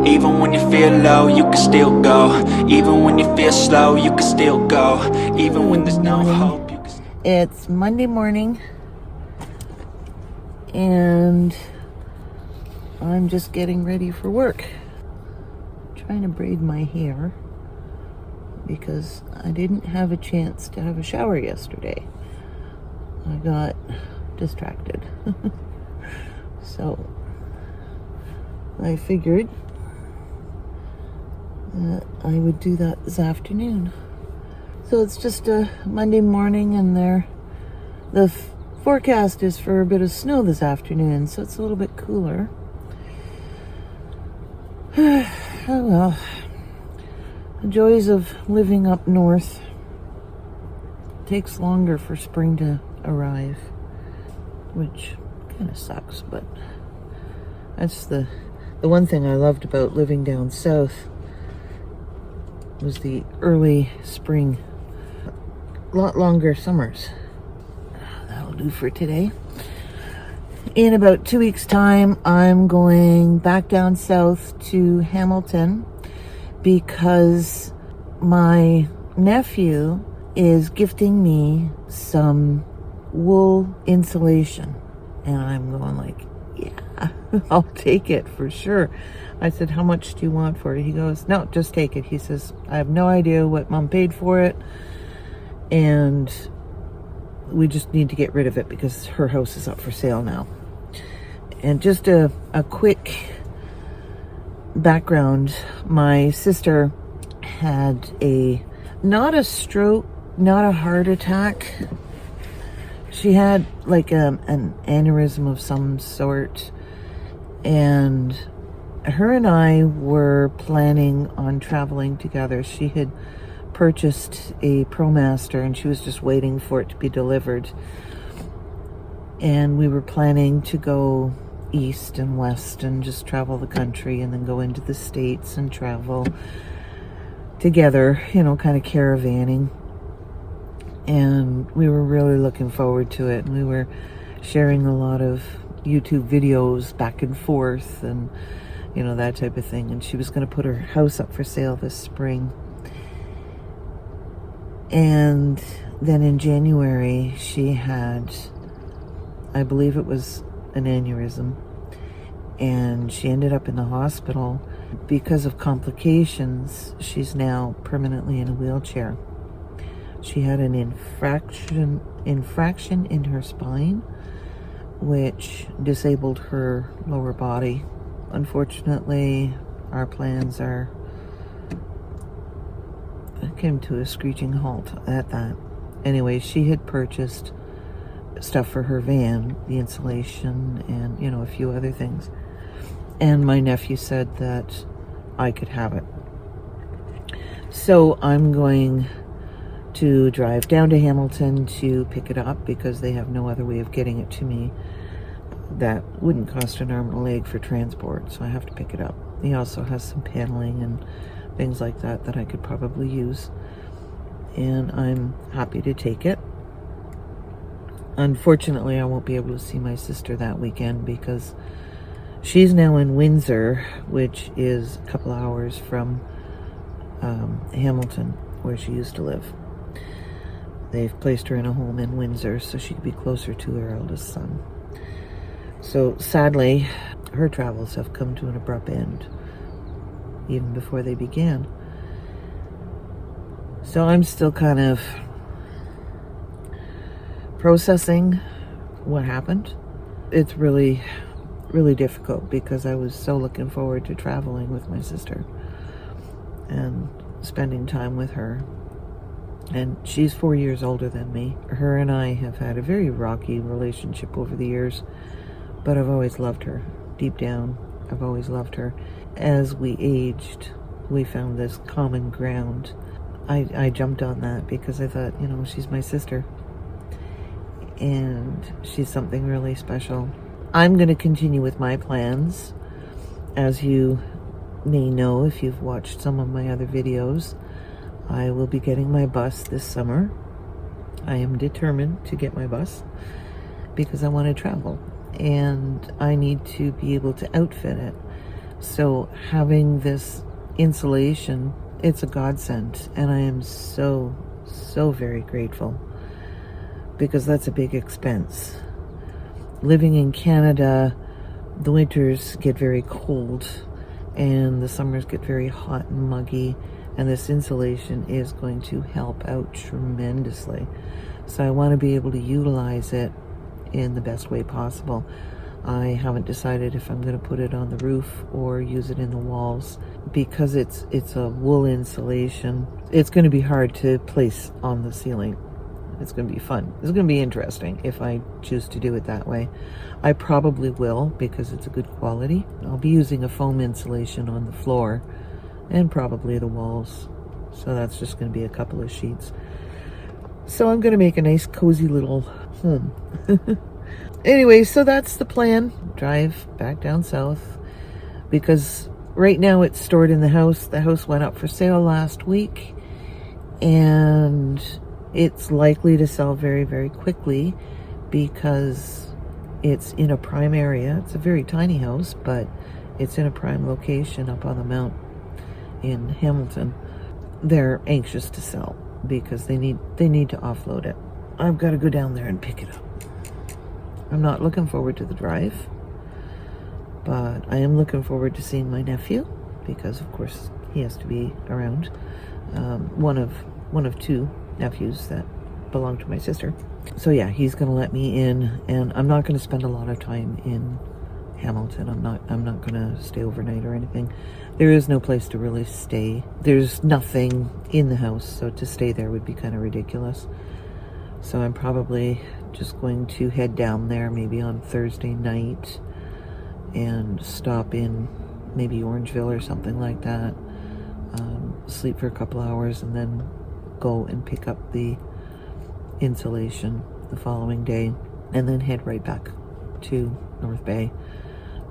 Even when you feel low, you can still go. Even when you feel slow, you can still go. Even when there's no hope, you can still... It's Monday morning, and I'm just getting ready for work. I'm trying to braid my hair because I didn't have a chance to have a shower yesterday. I got distracted. So I figured that I would do that this afternoon. So it's just a Monday morning, and the forecast is for a bit of snow this afternoon, so it's a little bit cooler. Oh well, the joys of living up north. It takes longer for spring to arrive, which kind of sucks, but that's the one thing I loved about living down south was the early spring. A lot longer summers. That'll do for today. In about 2 weeks' time, I'm going back down south to Hamilton because my nephew is gifting me some wool insulation. And I'm going like, yeah, I'll take it for sure. I said, how much do you want for it? He goes, no, just take it. He says, I have no idea what Mom paid for it, and we just need to get rid of it because her house is up for sale now. And just a quick background, my sister had not a stroke, not a heart attack. She had like an aneurysm of some sort, and her and I were planning on traveling together. She had purchased a ProMaster and she was just waiting for it to be delivered. And we were planning to go east and west and just travel the country and then go into the States and travel together, kind of caravanning. And we were really looking forward to it. And we were sharing a lot of YouTube videos back and forth and that type of thing. And she was going to put her house up for sale this spring. And then in January, she had, I believe it was an aneurysm. And she ended up in the hospital. Because of complications, she's now permanently in a wheelchair. She had an infraction in her spine, which disabled her lower body. Unfortunately, our plans came to a screeching halt at that. Anyway, she had purchased stuff for her van, the insulation, and a few other things. And my nephew said that I could have it. So I'm going to drive down to Hamilton to pick it up because they have no other way of getting it to me that wouldn't cost an arm and a leg for transport, so I have to pick it up. He also has some paneling and things like that I could probably use, and I'm happy to take it. Unfortunately, I won't be able to see my sister that weekend because she's now in Windsor, which is a couple hours from Hamilton, where she used to live. They've placed her in a home in Windsor so she could be closer to her eldest son. So sadly, her travels have come to an abrupt end, even before they began. So I'm still kind of processing what happened. It's really, really difficult because I was so looking forward to traveling with my sister and spending time with her. And she's 4 years older than me. Her and I have had a very rocky relationship over the years, but I've always loved her. Deep down, I've always loved her. As we aged, we found this common ground. I jumped on that because I thought, she's my sister. And she's something really special. I'm going to continue with my plans. As you may know, if you've watched some of my other videos, I will be getting my bus this summer. I am determined to get my bus because I want to travel and I need to be able to outfit it. So having this insulation, it's a godsend, and I am so very grateful, because that's a big expense. Living in Canada, the winters get very cold and the summers get very hot and muggy, and this insulation is going to help out tremendously. So I want to be able to utilize it in the best way possible. I haven't decided if I'm going to put it on the roof or use it in the walls, because it's a wool insulation. It's going to be hard to place on the ceiling. It's going to be fun. It's going to be interesting if I choose to do it that way. I probably will, because it's a good quality. I'll be using a foam insulation on the floor and probably the walls. So that's just going to be a couple of sheets. So I'm going to make a nice cozy little home. Anyway, so that's the plan. Drive back down south, because right now it's stored in the house. The house went up for sale last week, and it's likely to sell very, very quickly, because it's in a prime area. It's a very tiny house, but it's in a prime location up on the mount in Hamilton. They're anxious to sell because they need to offload it. I've got to go down there and pick it up. I'm not looking forward to the drive, but I am looking forward to seeing my nephew, because of course he has to be around. One of two nephews that belong to my sister. So yeah, he's gonna let me in, and I'm not gonna spend a lot of time in Hamilton. I'm not gonna stay overnight or anything. There is no place to really stay. There's nothing in the house, so to stay there would be kind of ridiculous. So I'm probably just going to head down there maybe on Thursday night and stop in maybe Orangeville or something like that. Sleep for a couple hours and then go and pick up the insulation the following day, and then head right back to North Bay,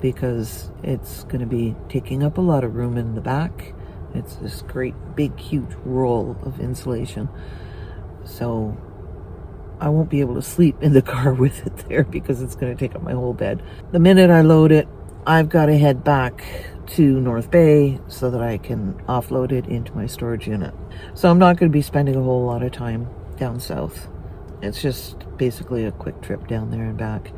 because it's going to be taking up a lot of room in the back. It's this great big huge roll of insulation, so I won't be able to sleep in the car with it there, because it's going to take up my whole bed. The minute I load it, I've got to head back to North Bay so that I can offload it into my storage unit. So I'm not going to be spending a whole lot of time down south. It's just basically a quick trip down there and back.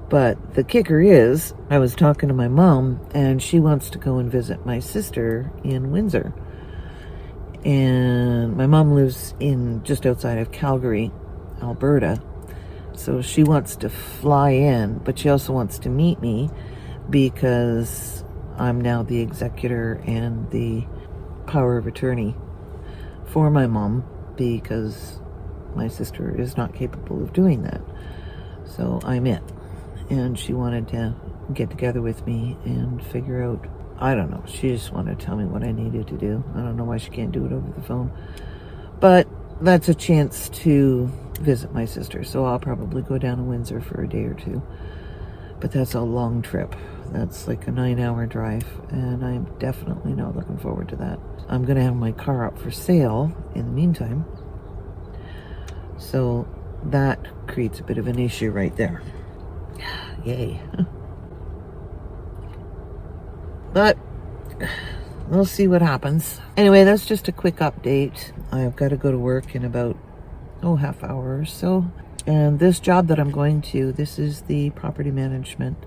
But the kicker is, I was talking to my mom, and she wants to go and visit my sister in Windsor. And my mom lives in just outside of Calgary, Alberta. So she wants to fly in, but she also wants to meet me, because I'm now the executor and the power of attorney for my mom, because my sister is not capable of doing that. So I'm it. And she wanted to get together with me and figure out, I don't know, she just wanted to tell me what I needed to do. I don't know why she can't do it over the phone. But that's a chance to visit my sister. So I'll probably go down to Windsor for a day or two. But that's a long trip. That's like a 9-hour drive, and I'm definitely not looking forward to that. I'm going to have my car up for sale in the meantime. So that creates a bit of an issue right there. Yay. But we'll see what happens. Anyway, that's just a quick update. I've got to go to work in about, half hour or so. And this job that I'm going to, this is the property management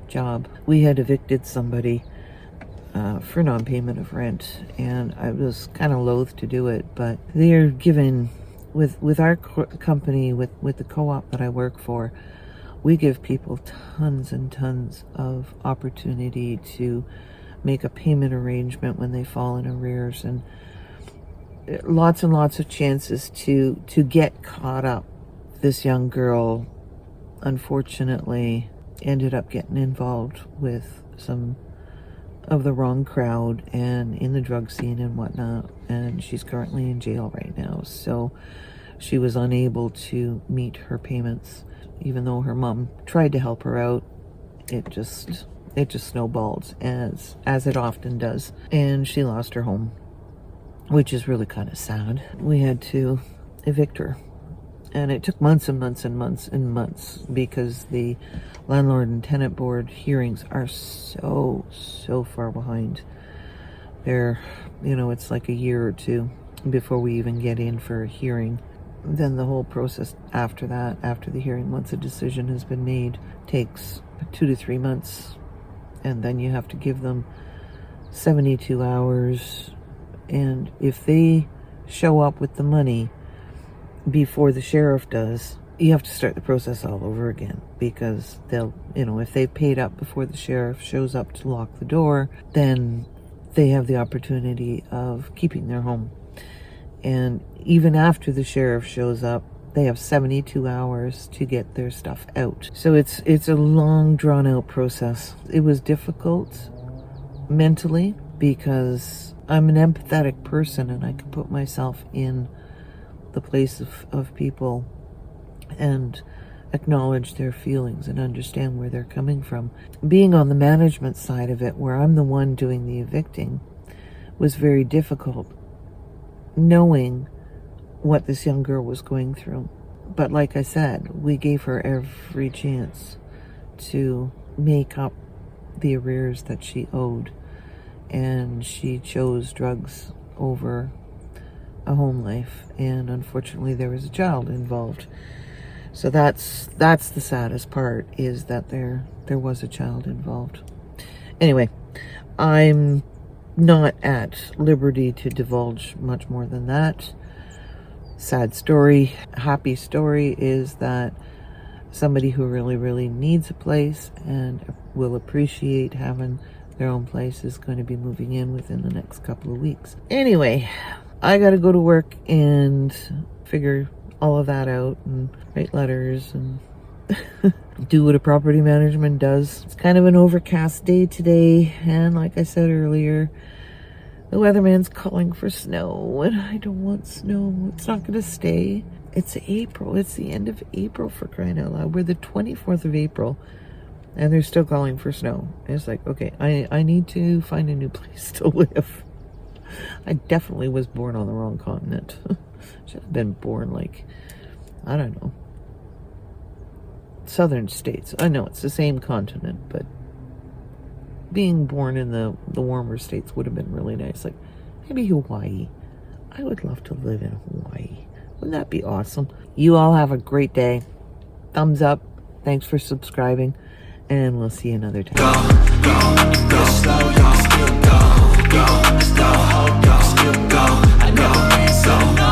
job. We had evicted somebody for non-payment of rent, and I was kind of loath to do it, but they're given, with our company, with the co-op that I work for, we give people tons and tons of opportunity to make a payment arrangement when they fall in arrears, and lots of chances to get caught up. This young girl, unfortunately, ended up getting involved with some of the wrong crowd and in the drug scene and whatnot, and she's currently in jail right now. So she was unable to meet her payments, even though her mom tried to help her out. It just snowballed, as it often does, and she lost her home, which is really kind of sad. We had to evict her, And it took months and months and months and months because the landlord and tenant board hearings are so far behind. They're, it's like a year or two before we even get in for a hearing. Then the whole process after that, after the hearing, once a decision has been made, takes 2 to 3 months. And then you have to give them 72 hours. And if they show up with the money before the sheriff does, you have to start the process all over again, because they'll, if they've paid up before the sheriff shows up to lock the door, then they have the opportunity of keeping their home. And even after the sheriff shows up, they have 72 hours to get their stuff out. So it's a long, drawn-out process. It was difficult mentally because I'm an empathetic person and I can put myself in the place of people and acknowledge their feelings and understand where they're coming from. Being on the management side of it, where I'm the one doing the evicting, was very difficult, knowing what this young girl was going through. But like I said, we gave her every chance to make up the arrears that she owed, and she chose drugs over a home life, and unfortunately there was a child involved. So that's the saddest part, is that there was a child involved. Anyway, I'm not at liberty to divulge much more than that. Sad story. Happy story is that somebody who really needs a place and will appreciate having their own place is going to be moving in within the next couple of weeks. Anyway, I got to go to work and figure all of that out and write letters and do what a property management does. It's kind of an overcast day today, and like I said earlier, the weatherman's calling for snow, and I don't want snow. It's not going to stay. It's April. It's the end of April, for crying out loud. We're the 24th of April, and they're still calling for snow. And it's like, okay, I need to find a new place to live. I definitely was born on the wrong continent. Should have been born, like, I don't know, southern states. I know it's the same continent, but being born in the warmer states would have been really nice. Like, maybe Hawaii. I would love to live in Hawaii. Wouldn't that be awesome? You all have a great day. Thumbs up. Thanks for subscribing, and we'll see you another time. Go slow, y'all still go, slow, still go. I never ran, so no.